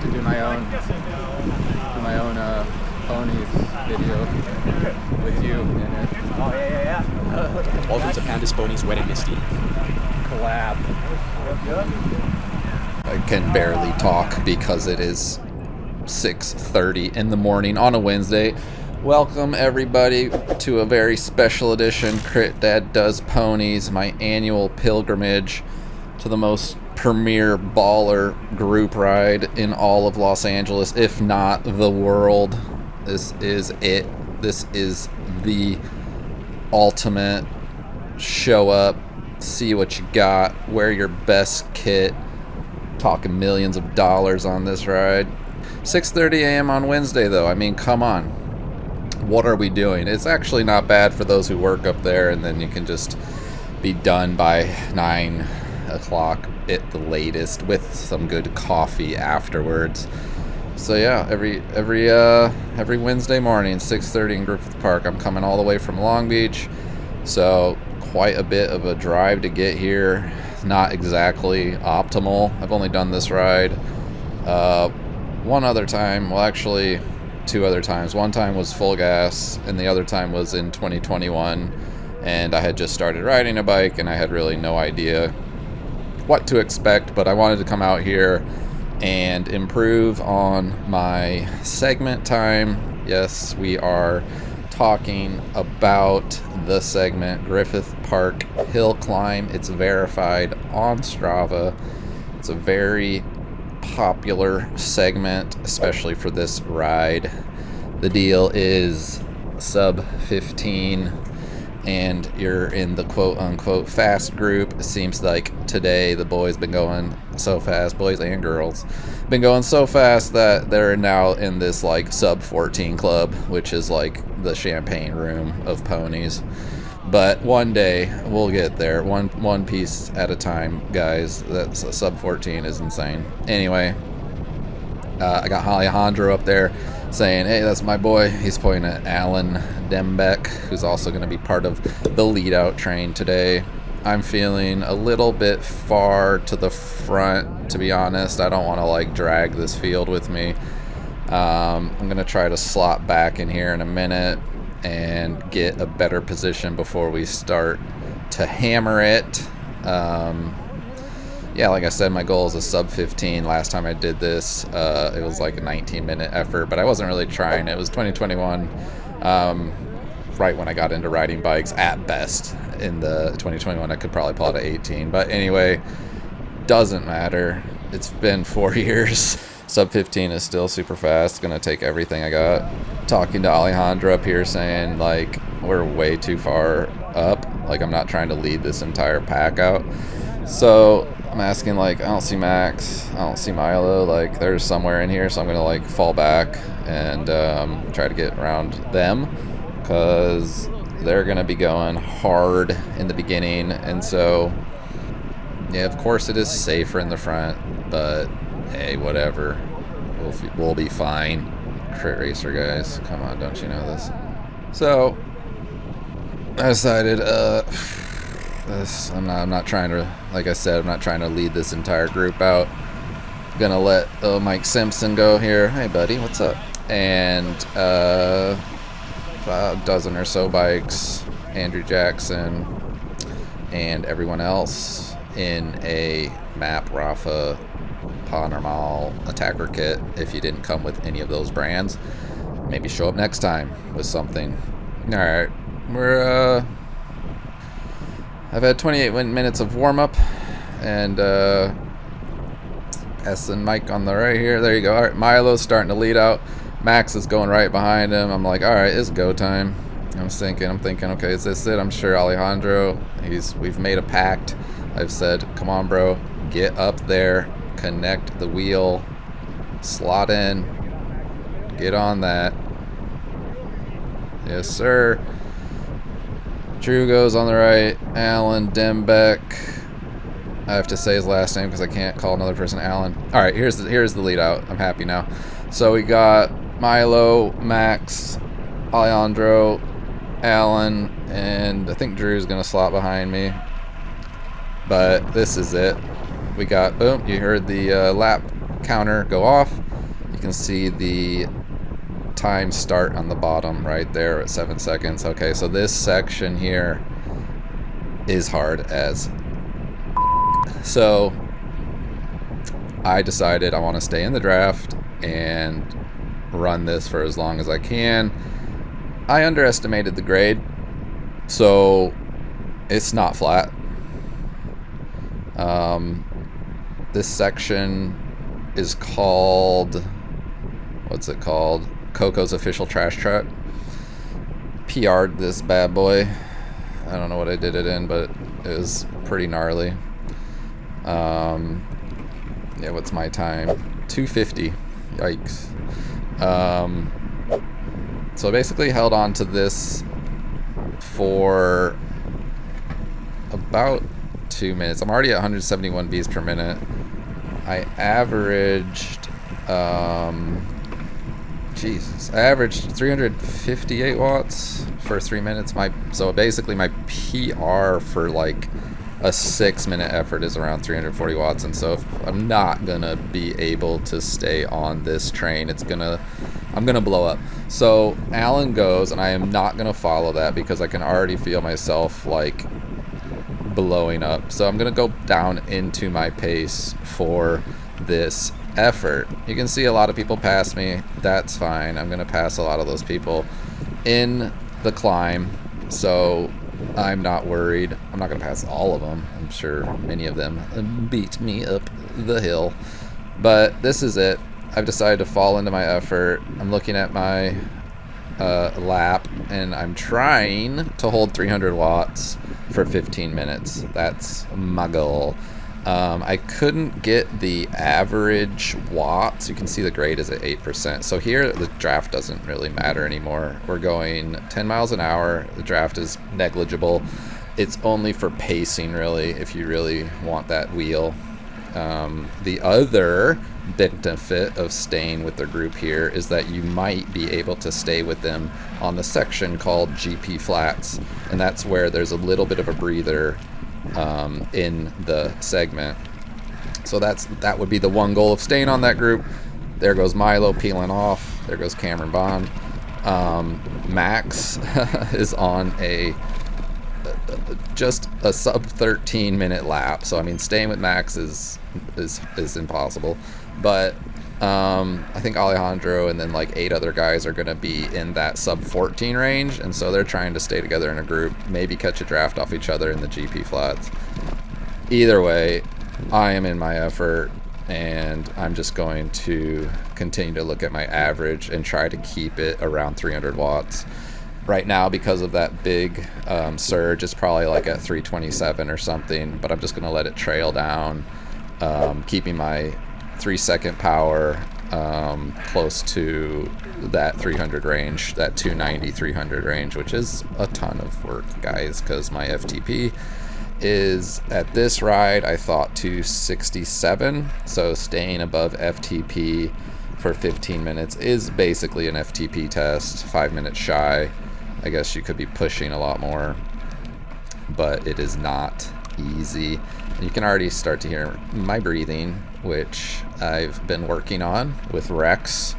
to do my own Ponies video with you in it. Oh yeah. Welcome to Panda's Ponies Wet and Misty. Collab. I can barely talk because it is 6:30 in the morning on a Wednesday. Welcome everybody to a very special edition Crit Dad Does Ponies, my annual pilgrimage to the most premier baller group ride in all of Los Angeles, if not the world. This is it. This is the ultimate show up, see what you got, wear your best kit. Talking millions of dollars on this ride. 6:30 a.m. on Wednesday though. I mean, come on. What are we doing? It's actually not bad for those who work up there, and then you can just be done by 9 o'clock at the latest with some good coffee afterwards. So yeah, every Wednesday morning, 6:30 in Griffith Park. I'm coming all the way from Long Beach, so quite a bit of a drive to get here. Not exactly optimal. I've only done this ride one other time. Well, actually, 2 other times. One time was full gas, and the other time was in 2021, and I had just started riding a bike, and I had really no idea what to expect, but I wanted to come out here and improve on my segment time. Yes, we are talking about the segment Griffith Park Hill Climb. It's verified on Strava. It's a very popular segment, especially for this ride. The deal is sub 15 and you're in the quote-unquote fast group. It seems like today the boys been going so fast, boys and girls been going so fast that they're now in this like sub 14 club, which is like the champagne room of ponies. But one day we'll get there, one piece at a time, guys. That's a sub 14 is insane. Anyway, I got Alejandro up there saying, hey, that's my boy. He's pointing at Alan Dembeck, who's also going to be part of the lead out train today. I'm feeling a little bit far to the front, to be honest. I don't want to like drag this field with me. I'm going to try to slot back in here in a minute and get a better position before we start to hammer it. Yeah, like I said, my goal is a sub 15. Last time I did this, it was like a 19-minute effort, but I wasn't really trying. It was 2021, right when I got into riding bikes at best. In the 2021, I could probably pull out a 18. But anyway, doesn't matter. It's been 4 years. Sub 15 is still super fast. Gonna take everything I got. Talking to Alejandro up here saying, like, we're way too far up. Like, I'm not trying to lead this entire pack out. So I'm asking, like, I don't see Max, I don't see Milo, like there's somewhere in here, so I'm gonna like fall back and try to get around them, because they're gonna be going hard in the beginning. And so yeah, of course it is safer in the front, but hey, whatever, we'll be fine. Crit racer guys, come on, don't you know this? So I decided I'm not trying to, like I said, I'm not trying to lead this entire group out. I'm gonna let Mike Simpson go here. Hey buddy, what's up? And a dozen or so bikes, Andrew Jackson and everyone else in a Map Rafa Panormal attacker kit. If you didn't come with any of those brands, maybe show up next time with something. Alright, I've had 28 minutes of warm-up, and S and Mike on the right here. There you go. All right, Milo's starting to lead out. Max is going right behind him. I'm like, all right, it's go time. I'm thinking, okay, is this it? I'm sure Alejandro, we've made a pact. I've said, come on, bro, get up there, connect the wheel, slot in, get on that. Yes, sir. Drew goes on the right. Alan Dembeck. I have to say his last name because I can't call another person Alan. All right, here's the lead out. I'm happy now. So we got Milo, Max, Alejandro, Alan, and I think Drew's gonna slot behind me. But this is it. We got, boom, you heard the lap counter go off. You can see the time start on the bottom right there at 7 seconds. Okay, so this section here is hard as so I decided I want to stay in the draft and run this for as long as I can. I underestimated the grade, so it's not flat. This section is called, what's it called? Coco's official trash truck. PR'd this bad boy. I don't know what I did it in, but it was pretty gnarly. Yeah, what's my time? 2:50. Yikes. So I basically held on to this for about 2 minutes. I'm already at 171 beats per minute. I averaged, Jesus, I averaged 358 watts for 3 minutes. So basically my PR for like a 6-minute effort is around 340 watts. And so if I'm not gonna be able to stay on this train, I'm gonna blow up. So Alan goes, and I am not gonna follow that because I can already feel myself like blowing up. So I'm gonna go down into my pace for this effort. You can see a lot of people pass me. That's fine. I'm gonna pass a lot of those people in the climb, so I'm not worried. I'm not gonna pass all of them. I'm sure many of them beat me up the hill, but this is it. I've decided to fall into my effort. I'm looking at my lap, and I'm trying to hold 300 watts for 15 minutes. That's my goal. I couldn't get the average watts. You can see the grade is at 8%. So here the draft doesn't really matter anymore. We're going 10 miles an hour. The draft is negligible. It's only for pacing, really, if you really want that wheel. The other benefit of staying with the group here is that you might be able to stay with them on the section called GP flats, and that's where there's a little bit of a breather in the segment. So that would be the one goal of staying on that group. There goes Milo peeling off. There goes Cameron Bond. Max is on just a sub 13-minute lap. So I mean, staying with Max is impossible. But I think Alejandro and then like 8 other guys are going to be in that sub 14 range, and so they're trying to stay together in a group, maybe catch a draft off each other in the GP flats. Either way, I am in my effort, and I'm just going to continue to look at my average and try to keep it around 300 watts. Right now, because of that big surge, it's probably like at 327 or something, but I'm just going to let it trail down, keeping my 3-second power close to that 300 range, that 290, 300 range, which is a ton of work, guys, because my FTP is at this ride, I thought 267, so staying above FTP for 15 minutes is basically an FTP test, 5 minutes shy. I guess you could be pushing a lot more, but it is not easy. You can already start to hear my breathing, which I've been working on with Rex.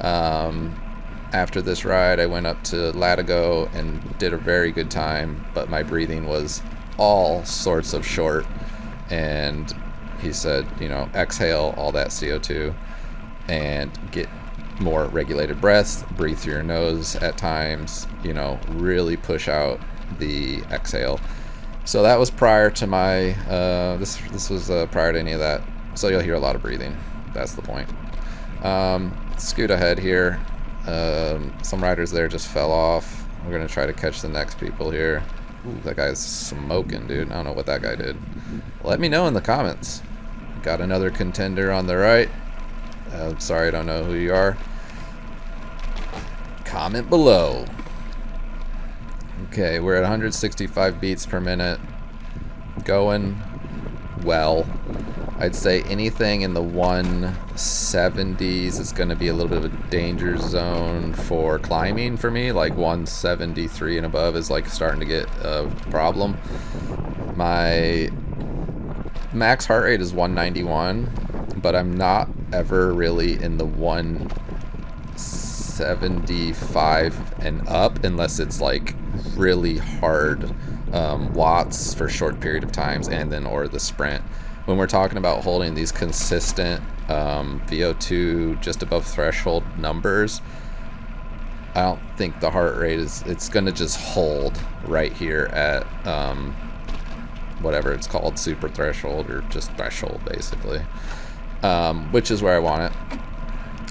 After this ride, I went up to Latigo and did a very good time, but my breathing was all sorts of short. And he said, exhale all that CO2 and get more regulated breaths, breathe through your nose at times, really push out the exhale. So that was prior to my, this was prior to any of that. So you'll hear a lot of breathing. That's the point. Scoot ahead here. Some riders there just fell off. We're going to try to catch the next people here. Ooh, that guy's smoking, dude. I don't know what that guy did. Let me know in the comments. Got another contender on the right. Sorry, I don't know who you are. Comment below. Okay, we're at 165 beats per minute. Going well. I'd say anything in the 170s is going to be a little bit of a danger zone for climbing for me. Like 173 and above is like starting to get a problem. My max heart rate is 191, but I'm not ever really in the 175 and up unless it's like really hard watts for short period of times, and then or the sprint. When we're talking about holding these consistent VO2 just above threshold numbers, I don't think the heart rate it's gonna just hold right here at whatever it's called, super threshold or just threshold basically, which is where I want it.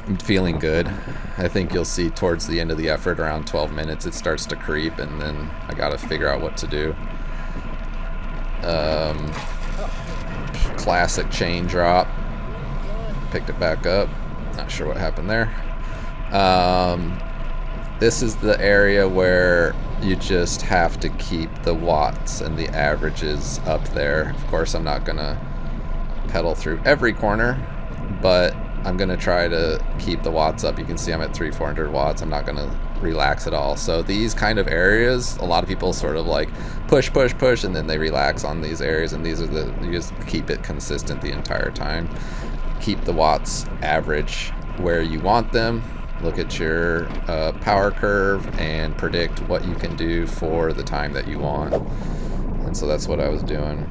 I'm feeling good. I think you'll see towards the end of the effort, around 12 minutes, it starts to creep, and then I gotta figure out what to do. Classic chain drop. Picked it back up. Not sure what happened there. This is the area where you just have to keep the watts and the averages up there. Of course, I'm not gonna pedal through every corner, but I'm gonna try to keep the watts up. You can see I'm at 300-400 watts. I'm not gonna relax at all. So these kind of areas, a lot of people sort of like push, and then they relax on these areas, and these are you just keep it consistent the entire time. Keep the watts average where you want them. Look at your power curve and predict what you can do for the time that you want. And so that's what I was doing.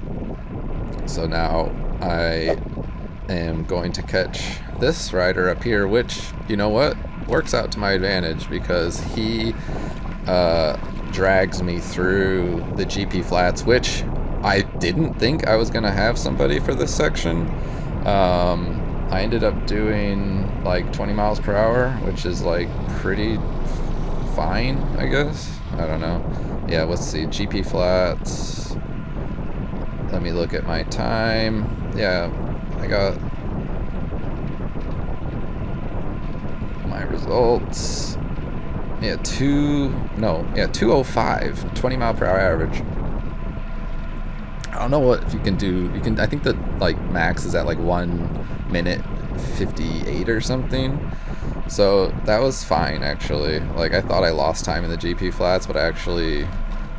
So now I am going to catch this rider up here, which, you know what, works out to my advantage because he drags me through the GP flats, which I didn't think I was gonna have somebody for this section. I ended up doing like 20 miles per hour, which is like pretty fine, I guess. I don't know. Yeah, let's see. GP flats. Let me look at my time. Yeah, I got my results. Yeah, 205. 20 mile per hour average. I don't know what if you can do. I think the like max is at like 1 minute 58 or something. So that was fine actually. Like I thought I lost time in the GP flats, but I actually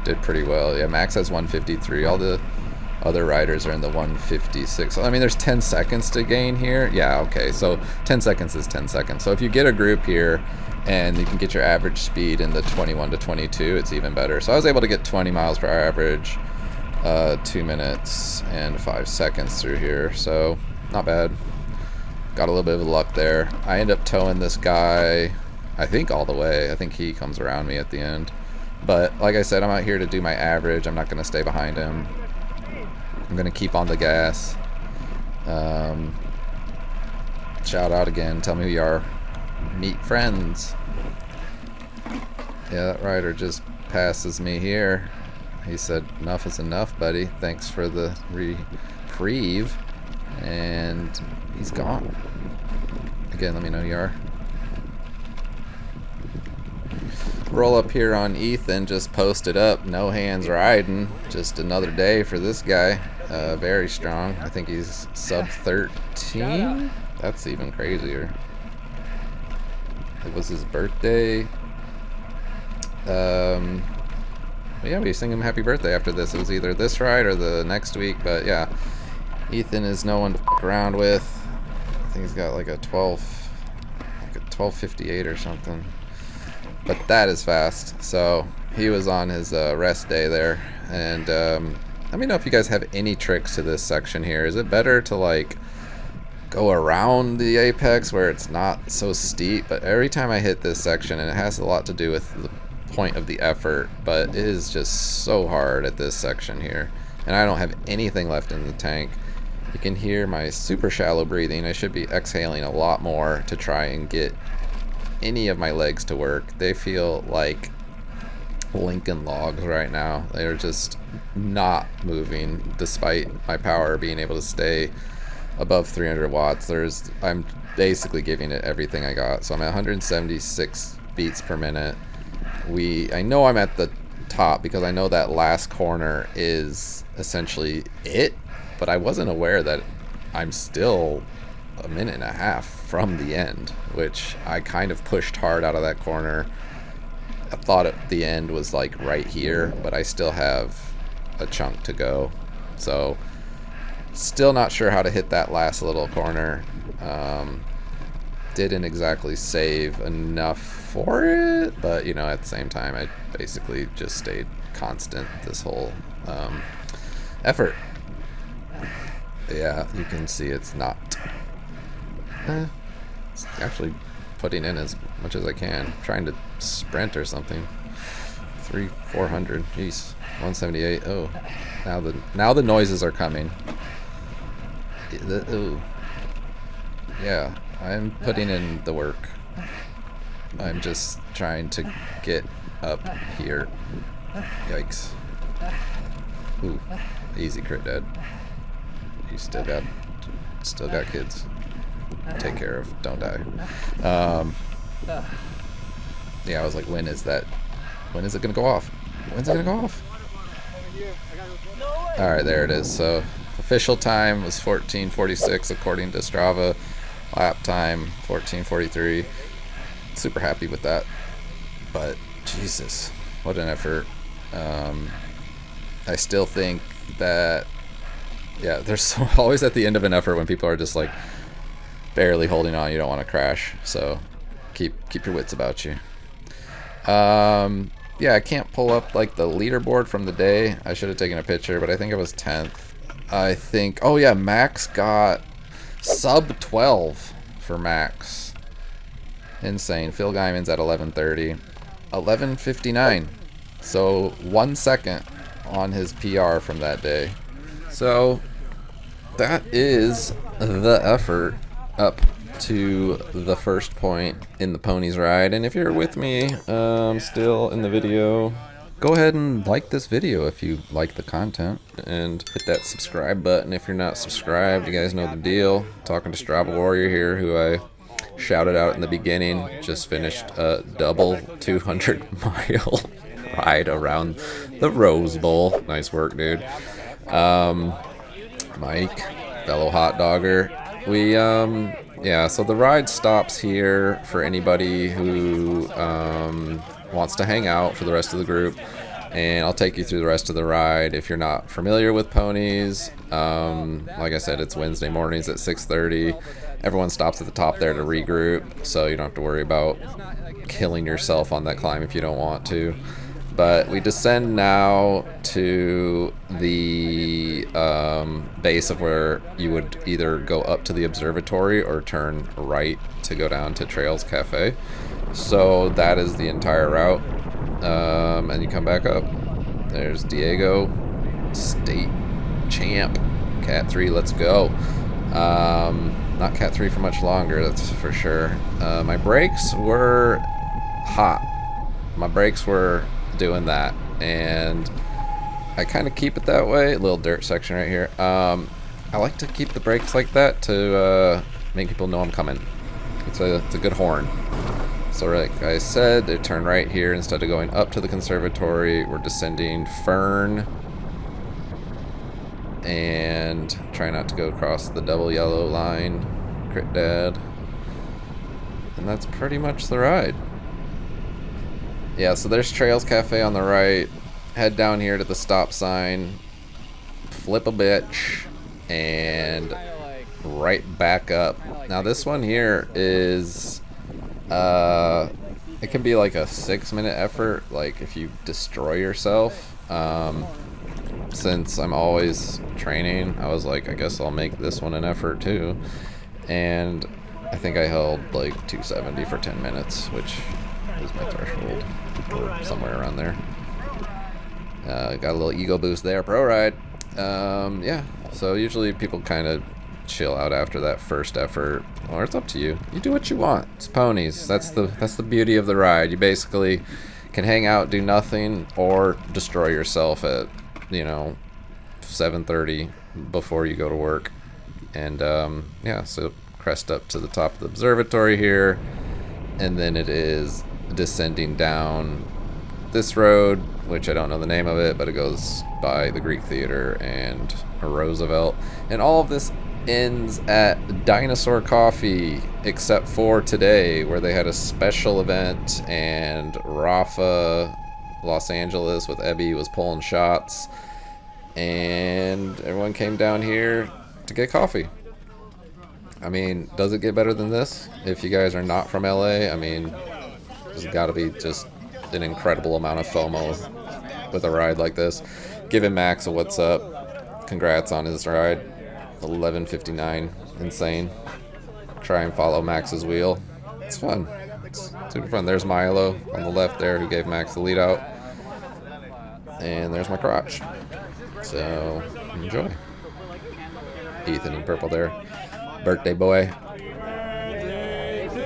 did pretty well. Yeah, max has 153. All the other riders are in the 156. So, I mean, there's 10 seconds to gain here. Yeah, okay. So 10 seconds is 10 seconds. So if you get a group here and you can get your average speed in the 21 to 22, it's even better. So I was able to get 20 miles per hour average, 2 minutes and 5 seconds through here. So not bad. Got a little bit of luck there. I end up towing this guy, I think, all the way. I think he comes around me at the end. But like I said, I'm out here to do my average. I'm not going to stay behind him. I'm going to keep on the gas. Shout out again. Tell me who you are. Meet friends. Yeah, that rider just passes me here. He said, enough is enough, buddy. Thanks for the reprieve. And he's gone. Again, let me know who you are. Roll up here on Ethan, just posted up, no hands riding. Just another day for this guy. Very strong. I think he's sub 13. That's even crazier. It was his birthday. Yeah, we sing him happy birthday after this. It was either this ride or the next week, but yeah. Ethan is no one to f around with. I think he's got like a 1258 or something. But that is fast. So he was on his rest day there. And let me know if you guys have any tricks to this section here. Is it better to like go around the apex where it's not so steep? But every time I hit this section, and it has a lot to do with the point of the effort, but it is just so hard at this section here. And I don't have anything left in the tank. You can hear my super shallow breathing. I should be exhaling a lot more to try and get any of my legs to work. They feel like Lincoln logs right now. They're just not moving despite my power being able to stay above 300 watts. I'm basically giving it everything I got. So I'm at 176 beats per minute. I know I'm at the top because I know that last corner is essentially it, but I wasn't aware that I'm still a minute and a half from the end, which I kind of pushed hard out of that corner. I thought the end was like right here, but I still have a chunk to go. So Still not sure how to hit that last little corner. Didn't exactly save enough for it, but you know, at the same time, I basically just stayed constant this whole effort. Yeah, you can see it's not. It's actually putting in as much as I can. Trying to sprint or something. 400. Jeez. 178. Oh, now the noises are coming. Ooh. Yeah, I'm putting in the work. I'm just trying to get up here. Yikes. Ooh, easy crit dead. You still got kids. Take care of. Don't die. Yeah, I was like, when is it gonna go off? When's it gonna go off? Alright, there it is. So official time was 14:46 according to Strava. Lap time 14:43. Super happy with that. But Jesus, what an effort. I still think that, yeah, there's always at the end of an effort when people are just like barely holding on. You don't want to crash, so keep your wits about you. Yeah, I can't pull up like the leaderboard from the day. I should have taken a picture, but I think I was 10th. I think, oh yeah, Max got sub 12 for Max. Insane. Phil Guyman's at 11:30. 11:59. So 1 second on his PR from that day. So that is the effort up to the first point in the Ponies ride. And if you're with me still in the video, go ahead and like this video if you like the content, and hit that subscribe button if you're not subscribed. You guys know the deal. Talking to Strava Warrior here, who I shouted out in the beginning. Just finished a double 200-mile ride around the Rose Bowl. Nice work, dude. Mike, fellow hot dogger. We yeah, so the ride stops here for anybody who wants to hang out for the rest of the group, and I'll take you through the rest of the ride. If you're not familiar with Ponies, like I said, it's Wednesday mornings at 6:30. Everyone stops at the top there to regroup, so you don't have to worry about killing yourself on that climb if you don't want to. But we descend now to the base of where you would either go up to the observatory or turn right to go down to Trails Cafe. So that is the entire route. And you come back up. There's Diego, state champ. Cat 3, let's go. Not Cat 3 for much longer, that's for sure. My brakes were hot. My brakes were doing that, and I kind of keep it that way. A little dirt section right here. I like to keep the brakes like that to make people know I'm coming. It's a good horn. So like I said, they turn right here instead of going up to the conservatory. We're descending Fern, and try not to go across the double yellow line. Crit dad. And that's pretty much the ride. Yeah, so there's Trails Cafe on the right. Head down here to the stop sign, flip a bitch, and right back up. Now this one here is, it can be like a 6-minute effort, like if you destroy yourself. Since I'm always training, I was like, I guess I'll make this one an effort too. And I think I held like 270 for 10 minutes, which is my threshold, or somewhere around there. Got a little ego boost there. Pro ride. Yeah, so usually people kind of chill out after that first effort, or it's up to you. You do what you want. It's Ponies. That's the beauty of the ride. You basically can hang out, do nothing, or destroy yourself at 7:30 before you go to work. And yeah, so crest up to the top of the observatory here, and then it is descending down this road, which I don't know the name of it, but it goes by the Greek Theater and Roosevelt, and all of this ends at Dinosaur Coffee, except for today where they had a special event and Rafa Los Angeles with Ebby was pulling shots, and everyone came down here to get coffee. I mean, does it get better than this? If you guys are not from LA, I mean, there's got to be just an incredible amount of FOMO with a ride like this. Giving Max a what's up. Congrats on his ride. 11:59. Insane. Try and follow Max's wheel. It's fun. It's super fun. There's Milo on the left there who gave Max the lead out. And there's my crotch. So, enjoy. Ethan in purple there. Birthday boy. Happy birthday to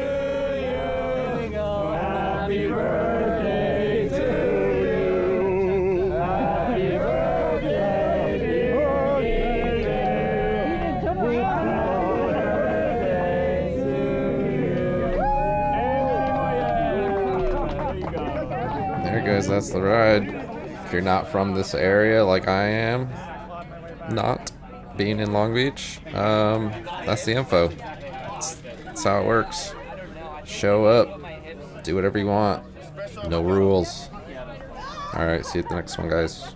you. Happy birthday, dear Ethan. Happy birthday to you. There guys, that's the ride. If you're not from this area like I am, not being in Long Beach, that's the info. That's how it works. Show up, do whatever you want, no rules. Alright, see you at the next one, guys.